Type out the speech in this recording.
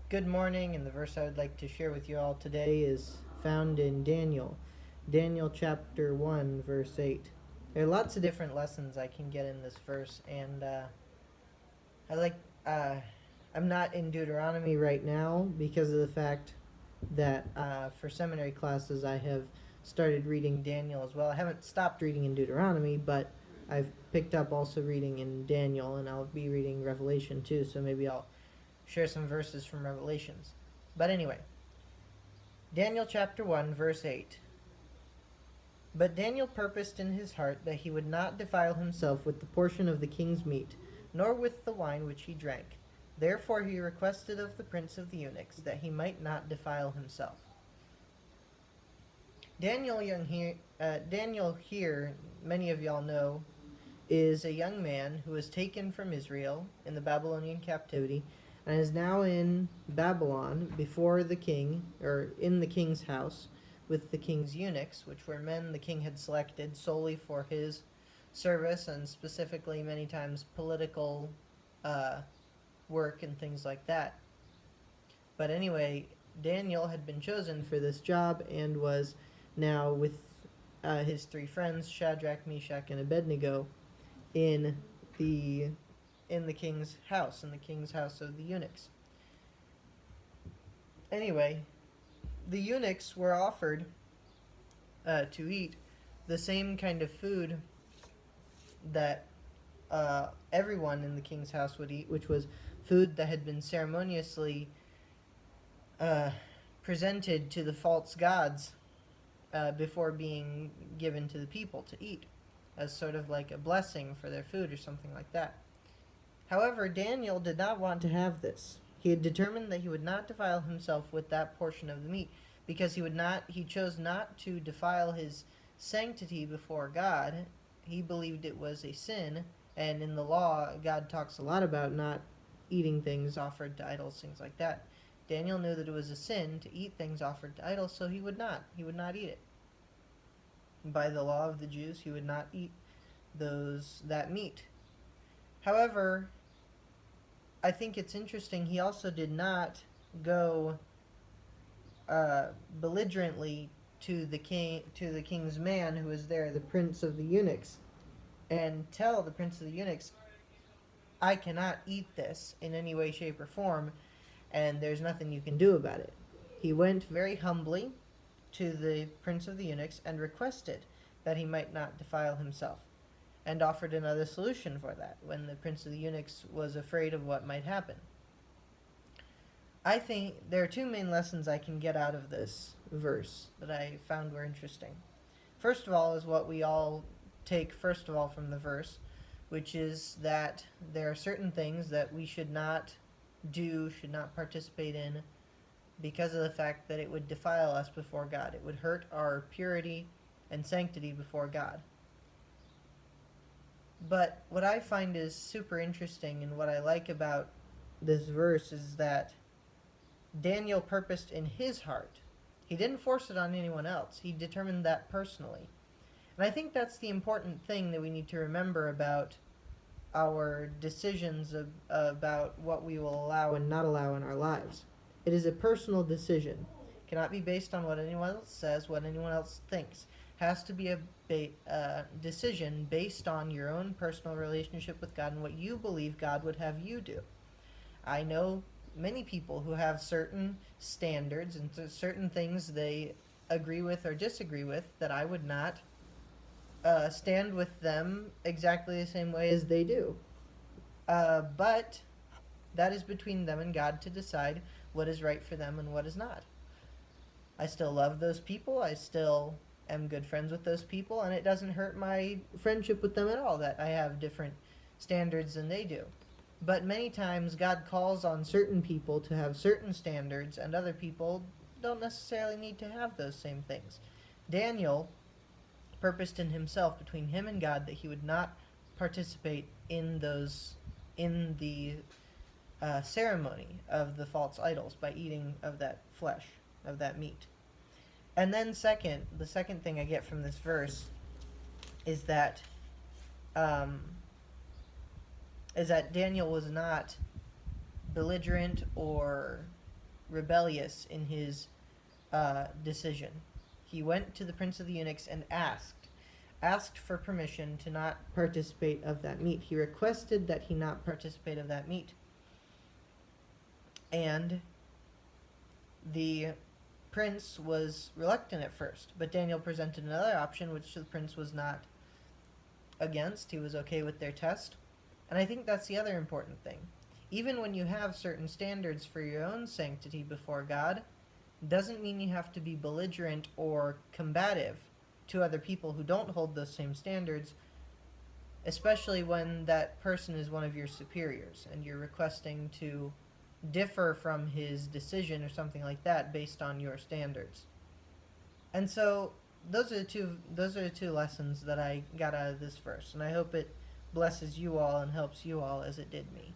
Good morning, and the verse I would like to share with you all today is found in Daniel chapter 1, verse 8. There are lots of different lessons I can get in this verse, and I like, uh, I'm not in Deuteronomy right now because of the fact that for seminary classes I have started reading Daniel as well. I haven't stopped reading in Deuteronomy, but I've picked up also reading in Daniel, and I'll be reading Revelation too, so maybe I'll share some verses from Revelations. But anyway, Daniel chapter 1, verse 8. But Daniel purposed in his heart that he would not defile himself with the portion of the king's meat, nor with the wine which he drank. Therefore he requested of the prince of the eunuchs that he might not defile himself. Daniel here, many of y'all know, is a young man who was taken from Israel in the Babylonian captivity and is now in Babylon before the king, or in the king's house, with the king's eunuchs, which were men the king had selected solely for his service and specifically many times political uh, work and things like that. But anyway, Daniel had been chosen for this job and was now with his three friends, Shadrach, Meshach, and Abednego, in the king's house, in the king's house of the eunuchs. Anyway, the eunuchs were offered to eat the same kind of food that everyone in the king's house would eat, which was food that had been ceremoniously uh, presented to the false gods before being given to the people to eat, as sort of like a blessing for their food or something like that. However, Daniel did not want to have this. He had determined that he would not defile himself with that portion of the meat, because he chose not to defile his sanctity before God. He believed it was a sin, and in the law, God talks a lot about not eating things offered to idols, things like that. Daniel knew that it was a sin to eat things offered to idols, so he would not eat it. By the law of the Jews, he would not eat that meat. However, I think it's interesting. He also did not go belligerently to the king's man who was there, the prince of the eunuchs, and tell the prince of the eunuchs, "I cannot eat this in any way, shape, or form, and there's nothing you can do about it." He went very humbly to the prince of the eunuchs and requested that he might not defile himself, and offered another solution for that when the prince of the eunuchs was afraid of what might happen. I think there are two main lessons I can get out of this verse that I found were interesting. First of all is what we all take first of all from the verse, which is that there are certain things that we should not do, should not participate in, because of the fact that it would defile us before God. It would hurt our purity and sanctity before God. But what I find is super interesting and what I like about this verse is that Daniel purposed in his heart. He didn't force it on anyone else. He determined that personally. And I think that's the important thing that we need to remember about our decisions about what we will allow and not allow in our lives. It is a personal decision. It cannot be based on what anyone else says, what anyone else thinks. It has to be a decision based on your own personal relationship with God and what you believe God would have you do. I know many people who have certain standards and certain things they agree with or disagree with that I would not stand with them exactly the same way as they do. But that is between them and God to decide what is right for them and what is not. I still love those people. I still am good friends with those people, and it doesn't hurt my friendship with them at all that I have different standards than they do. But many times God calls on certain people to have certain standards, and other people don't necessarily need to have those same things. Daniel purposed in himself, between him and God, that he would not participate in the ceremony of the false idols by eating of that flesh, of that meat. And then the second thing I get from this verse is that um, Daniel was not belligerent or rebellious in his decision. He went to the prince of the eunuchs and asked for permission to not participate of that meat. He requested that he not participate of that meat. And the prince was reluctant at first, but Daniel presented another option, which the prince was not against. He was okay with their test. And I think that's the other important thing. Even when you have certain standards for your own sanctity before God, doesn't mean you have to be belligerent or combative to other people who don't hold those same standards, especially when that person is one of your superiors and you're requesting to differ from his decision or something like that based on your standards. And so those are the two lessons that I got out of this verse, and I hope it blesses you all and helps you all as it did me.